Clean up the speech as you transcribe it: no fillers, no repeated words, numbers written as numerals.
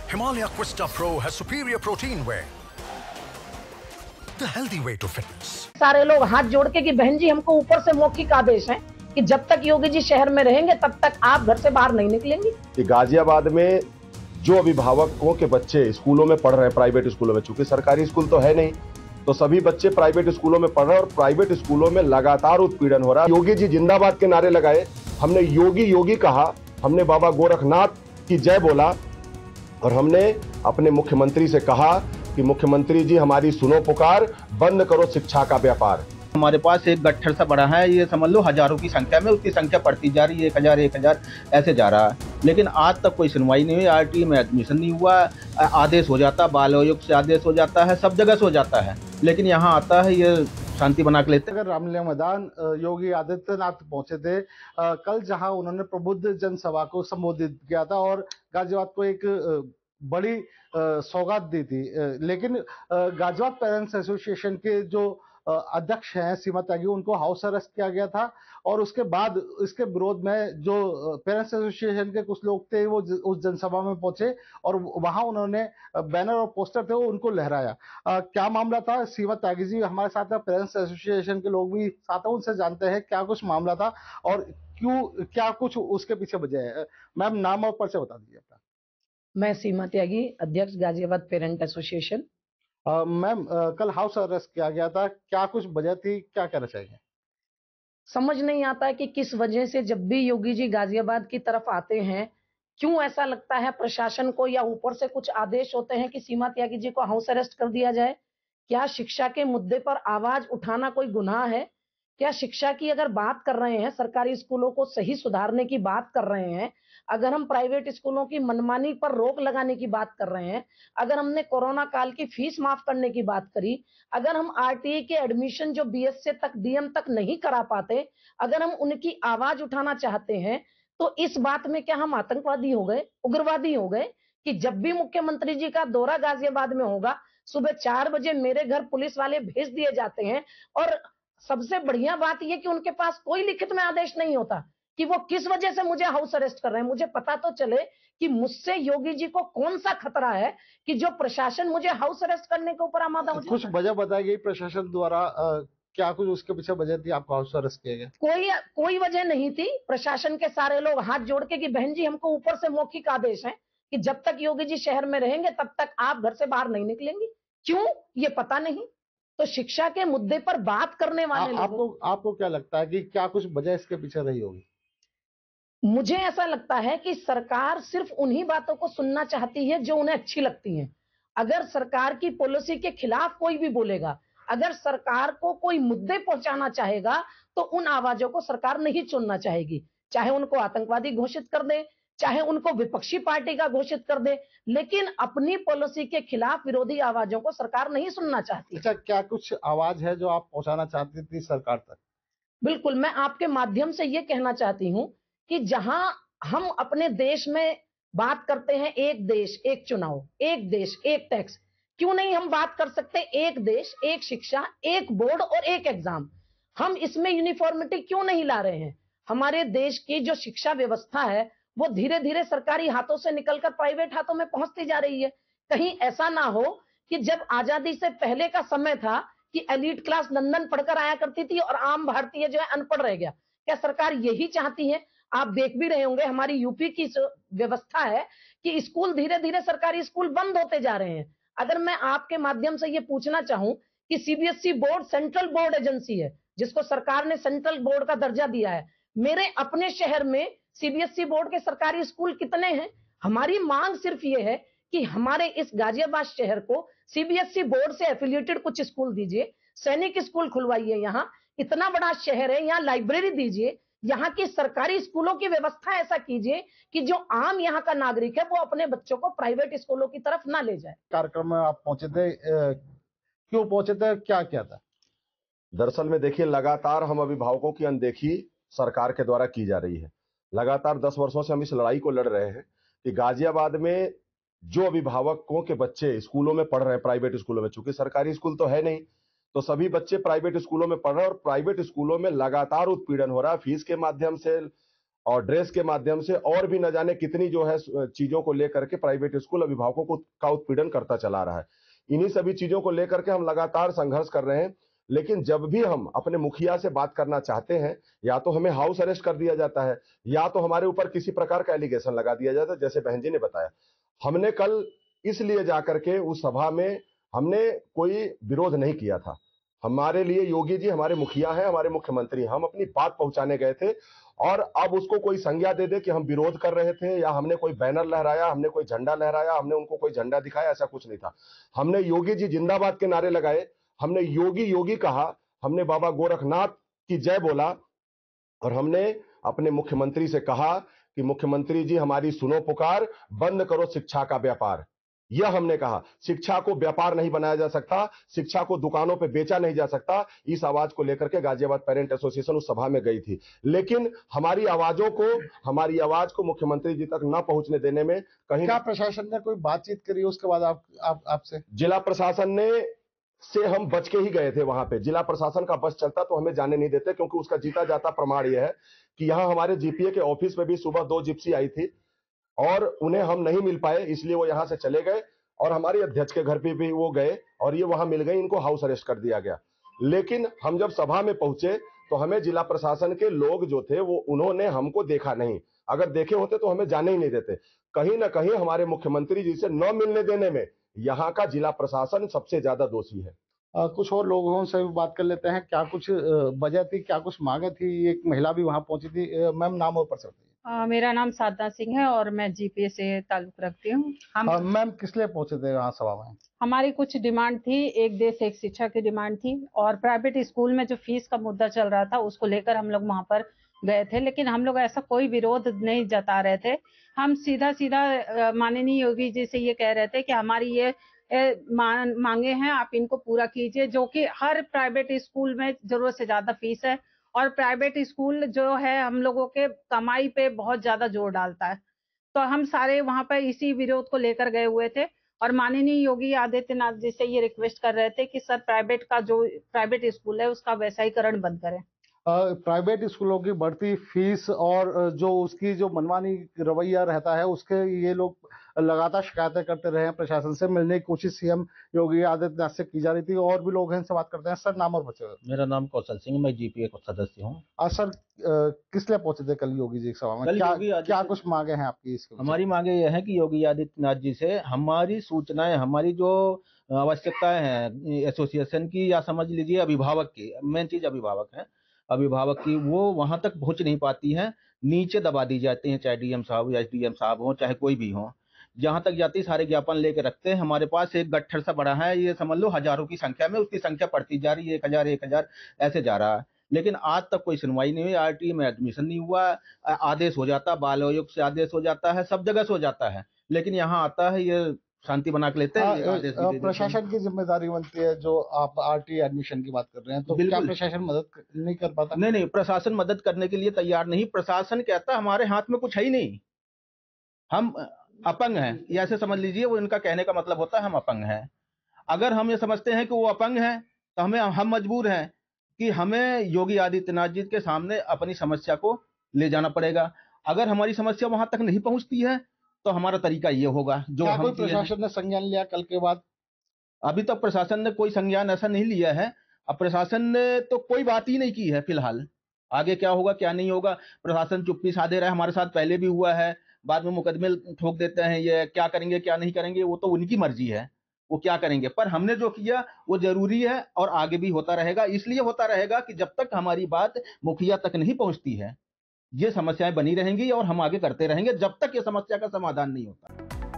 Himalaya Quista Pro has superior protein whey. The healthy way to fitness. सारे लोग हाथ जोड़ के कि बहन जी हमको ऊपर से मौखिक आदेश है कि जब तक योगी जी शहर में रहेंगे तब तक आप घर से बाहर नहीं निकलेंगे। कि गाजियाबाद में जो अभिभावकों के बच्चे स्कूलों में पढ़ रहे हैं, प्राइवेट स्कूलों में, चूंकि सरकारी स्कूल तो है नहीं, तो सभी बच्चे प्राइवेट स्कूलों में पढ़ रहे हैं और प्राइवेट स्कूलों में लगातार उत्पीड़न हो रहा है। योगी जी जिंदाबाद के नारे लगाए, हमने योगी योगी कहा, हमने बाबा गोरखनाथ की जय बोला और हमने अपने मुख्यमंत्री से कहा कि मुख्यमंत्री जी हमारी सुनो पुकार, बंद करो शिक्षा का व्यापार। हमारे पास एक गट्ठर सा बड़ा है, ये समझ लो हजारों की संख्या में, उसकी संख्या बढ़ती जा रही है, 1000 ऐसे जा रहा है, लेकिन आज तक कोई सुनवाई नहीं हुई। आरटीई में एडमिशन नहीं हुआ, आदेश हो जाता है, बाल आयोग से आदेश हो जाता है, सब जगह से हो जाता है, लेकिन यहाँ आता है ये शांति बना के लेते। अगर रामलीला मैदान योगी आदित्यनाथ पहुंचे थे कल, जहां उन्होंने प्रबुद्ध जनसभा को संबोधित किया था और गाजियाबाद को एक बड़ी सौगात दी थी, लेकिन गाजियाबाद पेरेंट्स एसोसिएशन के जो अध्यक्ष हैं सीमा त्यागी, उनको हाउस अरेस्ट किया गया था और उसके बाद इसके विरोध में जो पेरेंट्स एसोसिएशन के कुछ लोग थे वो उस जनसभा में पहुंचे और वहां उन्होंने बैनर और पोस्टर थे वो उनको लहराया। क्या मामला था? सीमा त्यागी जी हमारे साथ है, पेरेंट्स एसोसिएशन के लोग भी साथ हैं, उनसे जानते हैं क्या कुछ मामला था और क्यों, क्या कुछ उसके पीछे वजह है। मैम नाम और परिचय बता दीजिए अपना। मैं सीमा त्यागी, अध्यक्ष गाजियाबाद पेरेंट एसोसिएशन। मैम कल हाउस अरेस्ट किया गया था, क्या कुछ वजह थी, क्या कहना चाहिए? समझ नहीं आता कि किस वजह से जब भी योगी जी गाजियाबाद की तरफ आते हैं, क्यों ऐसा लगता है प्रशासन को या ऊपर से कुछ आदेश होते हैं कि सीमा त्यागी जी को हाउस अरेस्ट कर दिया जाए। क्या शिक्षा के मुद्दे पर आवाज उठाना कोई गुनाह है? क्या शिक्षा की अगर बात कर रहे हैं, सरकारी स्कूलों को सही सुधारने की बात कर रहे हैं, अगर हम प्राइवेट स्कूलों की मनमानी पर रोक लगाने की बात कर रहे हैं, अगर हमने कोरोना काल की फीस माफ करने की बात करी, अगर हम आरटीई के एडमिशन जो बीएससी तक डीएम तक नहीं करा पाते, अगर हम उनकी आवाज उठाना चाहते हैं, तो इस बात में क्या हम आतंकवादी हो गए, उग्रवादी हो गए कि जब भी मुख्यमंत्री जी का दौरा गाजियाबाद में होगा, सुबह 4 बजे मेरे घर पुलिस वाले भेज दिए जाते हैं और सबसे बढ़िया बात यह कि उनके पास कोई लिखित में आदेश नहीं होता कि वो किस वजह से मुझे हाउस अरेस्ट कर रहे हैं। मुझे पता तो चले कि मुझसे योगी जी को कौन सा खतरा है कि जो प्रशासन मुझे हाउस अरेस्ट करने के ऊपर आमादा हो जाए। कुछ वजह बताई गई प्रशासन द्वारा, क्या कुछ उसके पीछे वजह थी आपको हाउस अरेस्ट किया गया? कोई वजह नहीं थी। प्रशासन के सारे लोग हाथ जोड़ के कि बहन जी हमको ऊपर से मौखिक आदेश है कि जब तक योगी जी शहर में रहेंगे तब तक आप घर से बाहर नहीं निकलेंगे। क्यों, ये पता नहीं। तो शिक्षा के मुद्दे पर बात करने वाले आपको क्या लगता है कि क्या कुछ वजह इसके पीछे रही होगी? मुझे ऐसा लगता है कि सरकार सिर्फ उन्हीं बातों को सुनना चाहती है जो उन्हें अच्छी लगती हैं। अगर सरकार की पॉलिसी के खिलाफ कोई भी बोलेगा, अगर सरकार को कोई मुद्दे पहुंचाना चाहेगा, तो उन आवाजों को सरकार नहीं चुनना चाहेगी। चाहे उनको आतंकवादी घोषित कर दे, चाहे उनको विपक्षी पार्टी का घोषित कर दे, लेकिन अपनी पॉलिसी के खिलाफ विरोधी आवाजों को सरकार नहीं सुनना चाहती। अच्छा, क्या कुछ आवाज है जो आप पहुंचाना चाहती थी सरकार तक? बिल्कुल, मैं आपके माध्यम से ये कहना चाहती हूं कि जहां हम अपने देश में बात करते हैं एक देश एक चुनाव, एक देश एक टैक्स, क्यों नहीं हम बात कर सकते एक देश एक शिक्षा, एक बोर्ड और एक एग्जाम? हम इसमें यूनिफॉर्मिटी क्यों नहीं ला रहे हैं? हमारे देश की जो शिक्षा व्यवस्था है वो धीरे धीरे सरकारी हाथों से निकलकर प्राइवेट हाथों में पहुंचती जा रही है। कहीं ऐसा ना हो कि जब आजादी से पहले का समय था कि एलीट क्लास लंदन पढ़कर आया करती थी और आम भारतीय जो है अनपढ़ रह गया। क्या सरकार यही चाहती है? आप देख भी रहे होंगे हमारी यूपी की व्यवस्था है कि स्कूल धीरे धीरे सरकारी स्कूल बंद होते जा रहे हैं। अगर मैं आपके माध्यम से ये पूछना चाहूं कि CBSE board central board agency है जिसको सरकार ने सेंट्रल बोर्ड का दर्जा दिया है, मेरे अपने शहर में सीबीएसई बोर्ड के सरकारी स्कूल कितने हैं? हमारी मांग सिर्फ ये है कि हमारे इस गाजियाबाद शहर को सीबीएसई बोर्ड से एफिलिएटेड कुछ स्कूल दीजिए, सैनिक स्कूल खुलवाइए। यहाँ इतना बड़ा शहर है, यहाँ लाइब्रेरी दीजिए, यहाँ की सरकारी स्कूलों की व्यवस्था ऐसा कीजिए कि जो आम यहाँ का नागरिक है वो अपने बच्चों को प्राइवेट स्कूलों की तरफ ना ले जाए। कार्यक्रम में आप पहुंचे थे, क्यों पहुंचे थे, क्या क्या था? दरअसल में देखिए, लगातार हम अभिभावकों की अनदेखी सरकार के द्वारा की जा रही है। लगातार 10 वर्षों से हम इस लड़ाई को लड़ रहे हैं कि गाजियाबाद में जो अभिभावकों के बच्चे स्कूलों में पढ़ रहे हैं, प्राइवेट स्कूलों में, चूंकि सरकारी स्कूल तो है नहीं, तो सभी बच्चे प्राइवेट स्कूलों में पढ़ रहे हैं और प्राइवेट स्कूलों में लगातार उत्पीड़न हो रहा है फीस के माध्यम से और ड्रेस के माध्यम से और भी न जाने कितनी जो है चीजों को लेकर के प्राइवेट स्कूल अभिभावकों को का उत्पीड़न करता चला रहा है। इन्हीं सभी चीजों को लेकर के हम लगातार संघर्ष कर रहे हैं। लेकिन जब भी हम अपने मुखिया से बात करना चाहते हैं, या तो हमें हाउस अरेस्ट कर दिया जाता है, या तो हमारे ऊपर किसी प्रकार का एलिगेशन लगा दिया जाता है। जैसे बहन जी ने बताया, हमने कल इसलिए जाकर के उस सभा में हमने कोई विरोध नहीं किया था। हमारे लिए योगी जी हमारे मुखिया हैं, हमारे मुख्यमंत्री। हम अपनी बात पहुंचाने गए थे, और अब उसको कोई संज्ञा दे दे कि हम विरोध कर रहे थे, या हमने कोई बैनर लहराया, हमने कोई झंडा लहराया, हमने उनको कोई झंडा दिखाया, ऐसा कुछ नहीं था। हमने योगी जी जिंदाबाद के नारे लगाए, हमने योगी योगी कहा, हमने बाबा गोरखनाथ की जय बोला, और हमने अपने मुख्यमंत्री से कहा कि मुख्यमंत्री जी हमारी सुनो पुकार, बंद करो शिक्षा का व्यापार। यह हमने कहा, शिक्षा को व्यापार नहीं बनाया जा सकता, शिक्षा को दुकानों पे बेचा नहीं जा सकता। इस आवाज को लेकर के गाजियाबाद पेरेंट एसोसिएशन उस सभा में गई थी, लेकिन हमारी आवाज को मुख्यमंत्री जी तक न पहुंचने देने में कहीं क्या प्रशासन ने कोई बातचीत करी उसके बाद आपसे? जिला प्रशासन ने से हम बच के ही गए थे। वहां पे जिला प्रशासन का बस चलता तो हमें जाने नहीं देते, क्योंकि उसका जीता जाता प्रमाण यह है कि यहाँ हमारे जीपीए के ऑफिस में भी सुबह 2 जिप्सी आई थी, और उन्हें हम नहीं मिल पाए, इसलिए वो यहां से चले गए, और हमारे अध्यक्ष के घर पे भी वो गए, और ये वहां मिल गए, इनको हाउस अरेस्ट कर दिया गया। लेकिन हम जब सभा में पहुंचे तो हमें जिला प्रशासन के लोग जो थे वो उन्होंने हमको देखा नहीं। अगर देखे होते तो हमें जाने ही नहीं देते। कहीं ना कहीं हमारे मुख्यमंत्री जी से न मिलने देने में यहाँ का जिला प्रशासन सबसे ज्यादा दोषी है। कुछ और लोगों से भी बात कर लेते हैं। क्या कुछ वजह थी, क्या कुछ मांगे थी? एक महिला भी वहां पहुंची थी। मैम, नाम और परिचय बताइए। मेरा नाम साधना सिंह है और मैं जीपीए से ताल्लुक रखती हूँ। मैम, किस लिए पहुंचे थे यहाँ सभा में? हमारी कुछ डिमांड थी, एक देश एक शिक्षा की डिमांड थी, और प्राइवेट स्कूल में जो फीस का मुद्दा चल रहा था उसको लेकर हम लोग वहां पर गए थे। लेकिन हम लोग ऐसा कोई विरोध नहीं जता रहे थे। हम सीधा माननीय योगी जी से ये कह रहे थे कि हमारी ये मांगे हैं, आप इनको पूरा कीजिए, जो कि हर प्राइवेट स्कूल में जरूरत से ज्यादा फीस है, और प्राइवेट स्कूल जो है हम लोगों के कमाई पे बहुत ज्यादा जोर डालता है। तो हम सारे वहां पर इसी विरोध को लेकर गए हुए थे, और माननीय योगी आदित्यनाथ जी से ये रिक्वेस्ट कर रहे थे कि सर प्राइवेट स्कूल है उसका वैसायीकरण बंद करें। प्राइवेट स्कूलों की बढ़ती फीस और जो उसकी जो मनमानी रवैया रहता है, उसके ये लोग लगातार शिकायतें करते रहे हैं। प्रशासन से मिलने की कोशिश सीएम योगी आदित्यनाथ से की जा रही थी। और भी लोग हैं, इनसे बात करते हैं। सर, नाम और परिचय। मेरा नाम कौशल सिंह, मैं जीपीए का सदस्य हूँ। सर, किस लिए पहुंचे थे कल योगी जी की सभा में? क्या कुछ मांगे हैं आपकी? हमारी मांगे यह है कि योगी आदित्यनाथ जी से हमारी सूचनाएं, हमारी जो आवश्यकताएं हैं एसोसिएशन की, या समझ लीजिए अभिभावक की, मेन चीज अभिभावक की, वो वहां तक पहुंच नहीं पाती हैं, नीचे दबा दी जाती हैं, चाहे डीएम साहब या एसडीएम साहब हो, चाहे कोई भी हो। जहां तक जाती सारे ज्ञापन लेके रखते हैं। हमारे पास एक गट्ठर सा बड़ा है, ये समझ लो हजारों की संख्या में, उसकी संख्या बढ़ती जा रही है, 1000 ऐसे जा रहा है। लेकिन आज तक कोई सुनवाई नहीं हुई, आरटीई में एडमिशन नहीं हुआ, आदेश हो जाता, बाल आयोग से आदेश हो जाता है, सब जगह से हो जाता है, लेकिन यहाँ आता है ये शांति बना के लेते हैं। प्रशासन की जिम्मेदारी बनती है, जो आप आरटीई एडमिशन की बात कर रहे हैं, तो क्या प्रशासन मदद नहीं कर पाता? नहीं, प्रशासन मदद करने के लिए तैयार नहीं। प्रशासन कहता हमारे हाथ में कुछ है ही नहीं, हम अपंग हैं, ये ऐसे समझ लीजिए। वो इनका कहने का मतलब होता है हम अपंग हैं। अगर हम ये समझते हैं कि वो अपंग हैं, तो हम मजबूर हैं कि हमें योगी आदित्यनाथ जी के सामने अपनी समस्या को ले जाना पड़ेगा। अगर हमारी समस्या वहां तक नहीं पहुंचती है तो हमारा तरीका ये होगा जो हम। कोई प्रशासन ने संज्ञान लिया कल के बाद? अभी तक प्रशासन ने कोई संज्ञान ऐसा नहीं लिया है। अब प्रशासन ने तो कोई बात ही नहीं की है फिलहाल। आगे क्या होगा क्या नहीं होगा, प्रशासन चुप्पी साधे रहे। हमारे साथ पहले भी हुआ है, बाद में मुकदमे ठोक देते हैं। ये क्या करेंगे क्या नहीं करेंगे वो तो उनकी मर्जी है, वो क्या करेंगे। पर हमने जो किया वो जरूरी है और आगे भी होता रहेगा। इसलिए होता रहेगा कि जब तक हमारी बात मुखिया तक नहीं पहुंचती है ये समस्याएं बनी रहेंगी और हम आगे करते रहेंगे जब तक ये समस्या का समाधान नहीं होता।